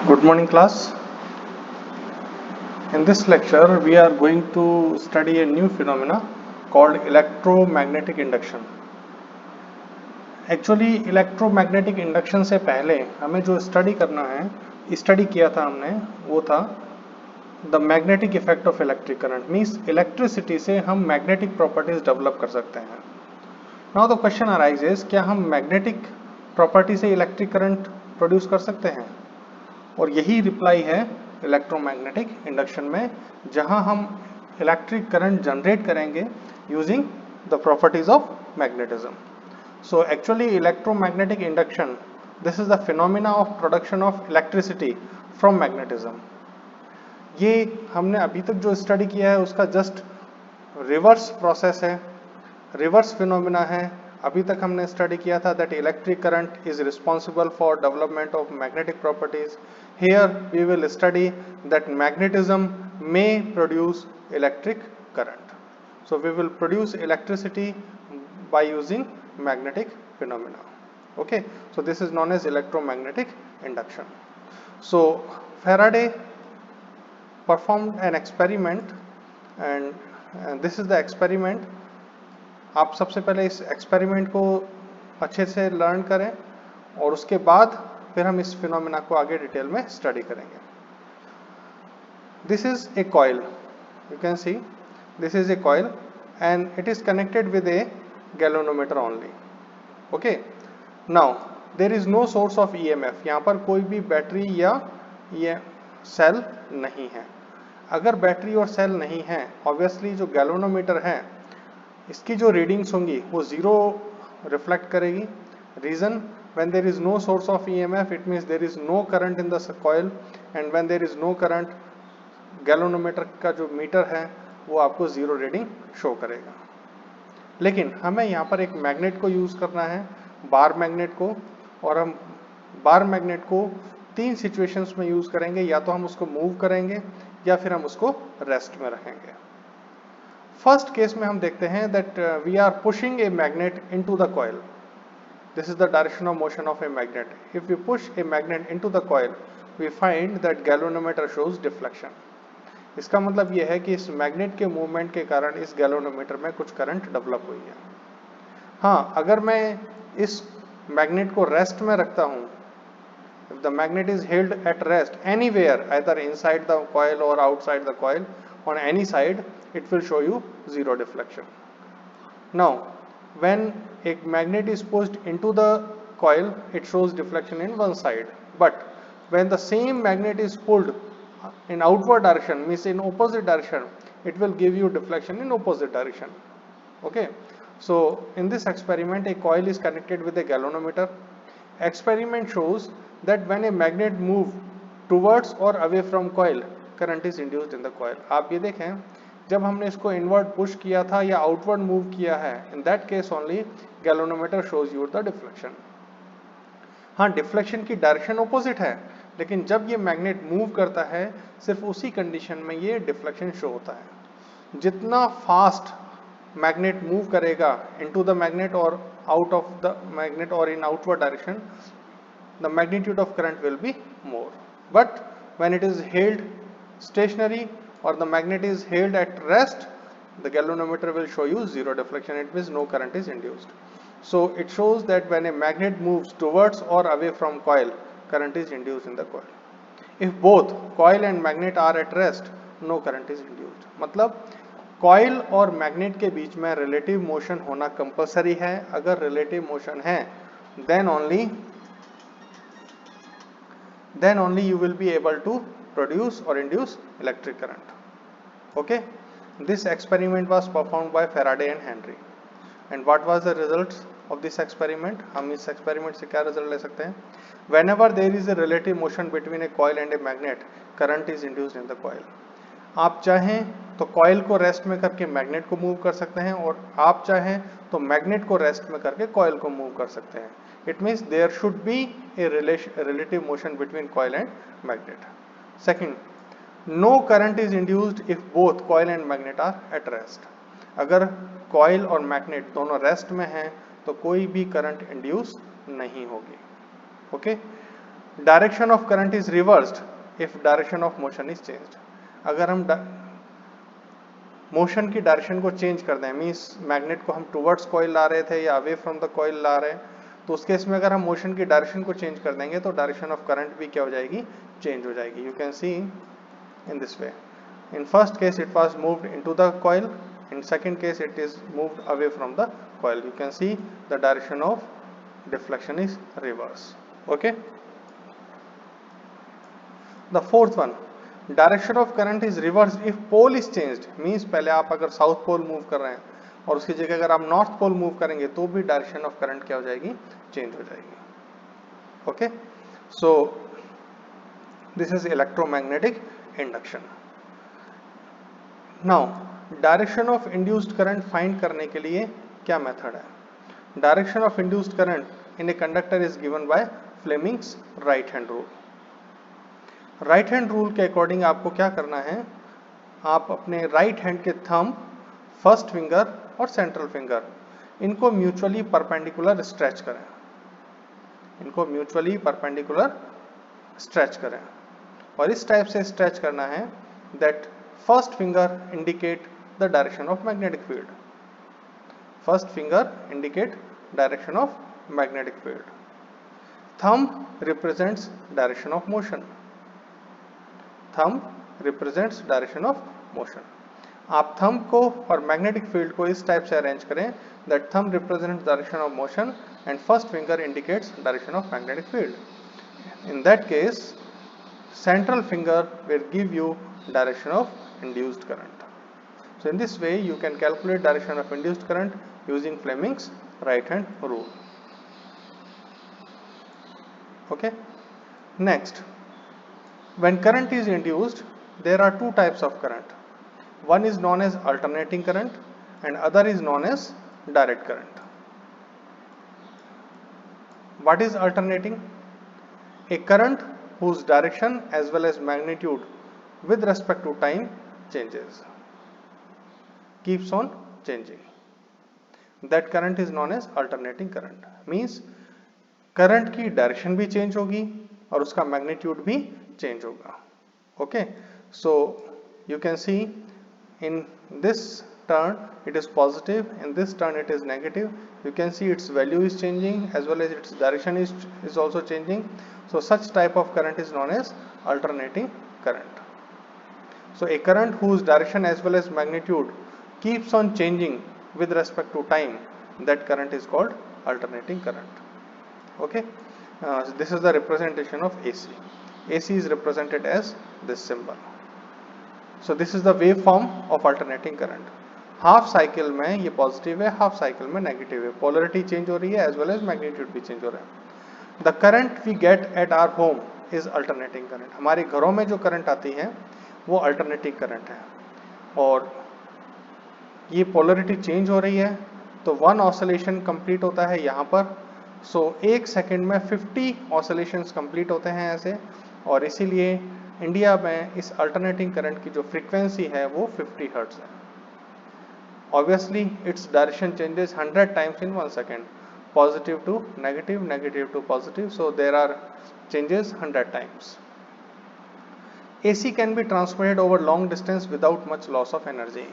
Good morning, class. In this lecture, we are going to study a new phenomena called electromagnetic induction. Actually, electromagnetic induction से पहले हमें जो study करना है, study किया था हमने, वो था the magnetic effect of electric current. Means electricity से हम मैग्नेटिक प्रॉपर्टीज डेवलप कर सकते हैं. नाउ द क्वेश्चन अराइजेस, क्या हम मैग्नेटिक प्रॉपर्टी से इलेक्ट्रिक करंट प्रोड्यूस कर सकते हैं? और यही रिप्लाई है इलेक्ट्रोमैग्नेटिक इंडक्शन में, जहां हम इलेक्ट्रिक करंट जनरेट करेंगे using the properties of magnetism. So actually electromagnetic induction, this is the phenomena of production of electricity from magnetism. ये हमने अभी तक जो स्टडी किया है उसका जस्ट रिवर्स प्रोसेस है, रिवर्स फिनोमिना है. अभी तक हमने स्टडी किया था that electric current is responsible for development of magnetic properties. Here we will study that magnetism may produce electric current. So we will produce electricity by using magnetic phenomena. Okay, so this is known as electromagnetic induction. So Faraday performed an experiment and this is the experiment. आप सबसे पहले इस experiment को अच्छे से learn करें और उसके बाद फिर हम इस फिनोमेना को आगे डिटेल में स्टडी करेंगे. This is a coil, you can see this is a coil and it is connected with a galvanometer only. Okay, now there is no source of EMF. यहाँ पर कोई भी बैटरी या ये सेल नहीं है. अगर बैटरी और सेल नहीं है, ऑब्वियसली जो गैल्वेनोमीटर है इसकी जो रीडिंग्स होंगी वो जीरो रिफ्लेक्ट करेगी. Reason, when there is no source of EMF it means there is no current in the coil and when there is no current galvanometer का जो मीटर है वो आपको जीरो रीडिंग शो करेगा. लेकिन हमें यहाँ पर एक मैग्नेट को यूज करना है, बार मैग्नेट को, और हम बार मैग्नेट को तीन सिचुएशंस में यूज करेंगे. या तो हम उसको मूव करेंगे या फिर हम उसको रेस्ट में रखेंगे. फर्स्ट केस में हम देखते हैं that we are pushing a magnet into the coil. This is the direction of motion of a magnet. If we push a magnet into the coil we find that galvanometer shows deflection. इसका मतलब यह है कि इस magnet के movement के कारण इस गैल्वेनोमीटर में कुछ करंट डेवलप हुई है. हाँ, अगर मैं इस मैग्नेट को रेस्ट में रखता हूं, if the magnet is held at rest anywhere either inside the coil or outside the coil on any side, it will show you zero deflection. Now when a magnet is pushed into the coil it shows deflection in one side, but when the same magnet is pulled in outward direction, means in opposite direction, it will give you deflection in opposite direction. Okay, so in this experiment a coil is connected with a galvanometer. Experiment shows that when a magnet move towards or away from coil, current is induced in the coil. आप ये देखें, जब हमने इसको inward push किया था या outward move किया है, in that case only galvanometer shows you the deflection. हाँ, डिफ्लेक्शन की डायरेक्शन ऑपोजिट है, लेकिन जब ये मैग्नेट मूव करता है सिर्फ उसी कंडीशन में ये डिफ्लेक्शन शो होता है. जितना फास्ट मैग्नेट मूव करेगा इनटू द मैग्नेट और आउट ऑफ द मैग्नेट और in outward direction, the magnitude of current will be more. But when it is held stationary और the magnet is held at rest, the galvanometer will show you zero deflection. It means no current is induced. So it shows that when a magnet moves towards or away from coil, current is induced in the coil. If both coil and magnet are at rest, no current is induced. मतलब coil और magnet के बीच में relative motion होना compulsory है. अगर relative motion है, then only you will be able to produce or induce electric current. Okay, this experiment was performed by Faraday and Henry. And what was the results of this experiment? हम इस experiment से क्या result ले सकते हैं? Whenever there is a relative motion between a coil and a magnet, current is induced in the coil. आप चाहें तो coil को rest में करके magnet को move कर सकते हैं और आप चाहें तो magnet को rest में करके coil को move कर सकते हैं. It means there should be a relative motion between coil and magnet. Second, no current is induced if both coil and magnet are at rest. अगर कॉइल और मैग्नेट दोनों रेस्ट में हैं तो कोई भी करंट इंड्यूस नहीं होगी. Okay, direction of current is reversed if direction of motion is changed. अगर हम मोशन की डायरेक्शन को चेंज कर दें, मींस मैग्नेट को हम टुवर्ड्स कॉइल ला रहे थे या अवे फ्रॉम द कॉइल ला रहे हैं, तो उस केस में अगर हम मोशन की डायरेक्शन को चेंज कर देंगे तो डायरेक्शन ऑफ करंट भी क्या हो जाएगी, चेंज हो जाएगी। You can see in this way, in first case it was moved into the coil, in second case it is moved away from the coil. You can see the direction of deflection is reverse. Okay, the fourth one, direction of current is reverse if pole is changed, means पहले आप अगर south pole move कर रहे हैं और उसकी जगह अगर आप नॉर्थ पोल मूव करेंगे तो भी डायरेक्शन ऑफ करंट क्या हो जाएगी, चेंज हो जाएगी। Okay, so this is electromagnetic induction. Now direction of induced current find करने के लिए क्या मेथड है? Direction of induced current in a conductor is given by Fleming's right hand rule. Right hand rule के according आपको क्या करना है, आप अपने राइट हैंड के थंब, फर्स्ट फिंगर और सेंट्रल फिंगर, इनको म्यूचुअली परपेंडिकुलर स्ट्रेच करें, इनको म्यूचुअली परपेंडिकुलर स्ट्रेच करें। और इस टाइप से स्ट्रेच करना है that first finger indicate the direction of magnetic field, first finger indicate direction of magnetic field, thumb represents direction of motion, thumb represents direction of motion. आप thumb को और magnetic field को इस type से arrange करें that thumb represents direction of motion and first finger indicates direction of magnetic field. In that case central finger will give you direction of induced current. So in this way you can calculate direction of induced current using Fleming's right hand rule. Okay, next, when current is induced there are two types of current. One is known as alternating current and other is known as direct current. What is alternating? A current whose direction as well as magnitude with respect to time changes, keeps on changing. That current is known as alternating current. Means current की direction भी change होगी और उसका magnitude भी change होगा. Okay, so you can see in this turn it is positive, in this turn it is negative. You can see its value is changing as well as its direction is also changing. So such type of current is known as alternating current. So a current whose direction as well as magnitude keeps on changing with respect to time, that current is called alternating current. Okay, so this is the representation of AC. AC is represented as this symbol. So this is the waveform of alternating current. Half cycle में ये positive है, half cycle में negative है, polarity change हो रही है as well as magnitude भी change हो रहा है। The current we get at our home is alternating current. हमारे घरों में जो करंट आती है वो अल्टरनेटिंग करंट है और ये पोलरिटी चेंज हो रही है तो वन ऑसिलेशन कंप्लीट होता है यहाँ पर। सो एक सेकेंड में 50 ऑसिलेशंस कंप्लीट होते हैं ऐसे, और इसीलिए इंडिया में इस अल्टरनेटिंग करंट की जो फ्रीक्वेंसी है वो 50 हर्ट्ज है। Obviously its direction changes 100 times in 1 second, positive to negative, negative to positive, so there are changes 100 times. AC can be transmitted over long distance without much loss of energy.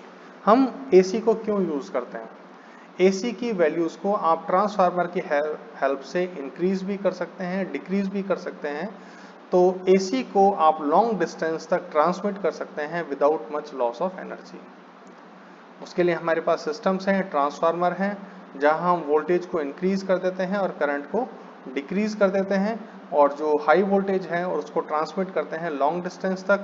हम AC को क्यों use करते हैं? AC की values को आप transformer की help से इंक्रीज भी कर सकते हैं, डिक्रीज भी कर सकते हैं, तो AC को आप लॉन्ग डिस्टेंस तक ट्रांसमिट कर सकते हैं without much loss of energy. उसके लिए हमारे पास सिस्टम्स हैं, ट्रांसफार्मर हैं, जहां हम वोल्टेज को इंक्रीज कर देते हैं और करंट को डिक्रीज कर देते हैं, और जो हाई वोल्टेज है और उसको ट्रांसमिट करते हैं लॉन्ग डिस्टेंस तक,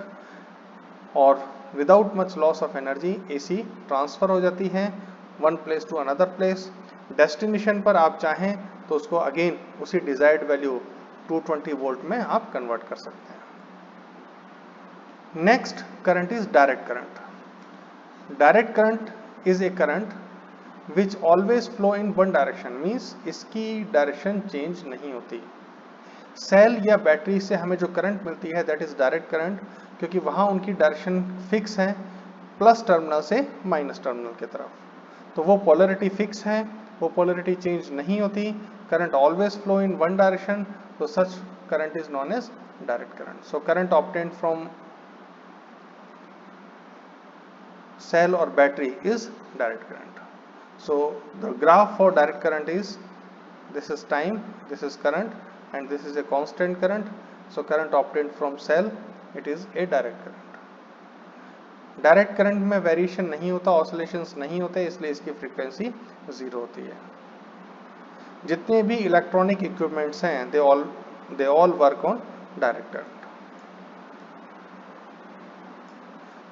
और without much loss of energy AC transfer हो जाती है one place to another place. Destination पर आप चाहें तो उसको अगेन उसी डिजायर्ड वैल्यू 220 वोल्ट में आप कन्वर्ट कर सकते हैं। Next current is direct current. Direct current is a current which always flow in one direction, means इसकी डायरेक्शन चेंज नहीं होती। सेल या बैटरी से हमें जो करंट मिलती है दैट इज डायरेक्ट करंट, क्योंकि वहां उनकी डायरेक्शन फिक्स है प्लस टर्मिनल से माइनस टर्मिनल की तरफ, तो वो पोलरिटी फिक्स है, वो पोलरिटी चेंज नहीं होती, current always flow in one direction, तो सच current is known as direct current. So current obtained from cell or battery is direct current. So the graph for direct current is, this is time, this is current, and this is a constant current. So current obtained from cell, it is a direct current. Direct current में variation नहीं होता, oscillations नहीं होते, इसलिए इसकी frequency 0 होती है. जितने भी इलेक्ट्रॉनिक इक्विपमेंट्स हैं they all work on direct current.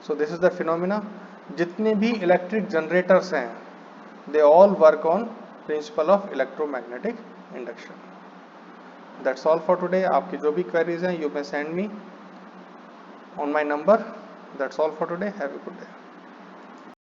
So this is the phenomena. जितने भी इलेक्ट्रिक जनरेटर्स हैं they all work on principle of electromagnetic induction. That's all for today. आपकी जो भी क्वेरीज हैं you may send me on my number. That's all for today. Have a good day.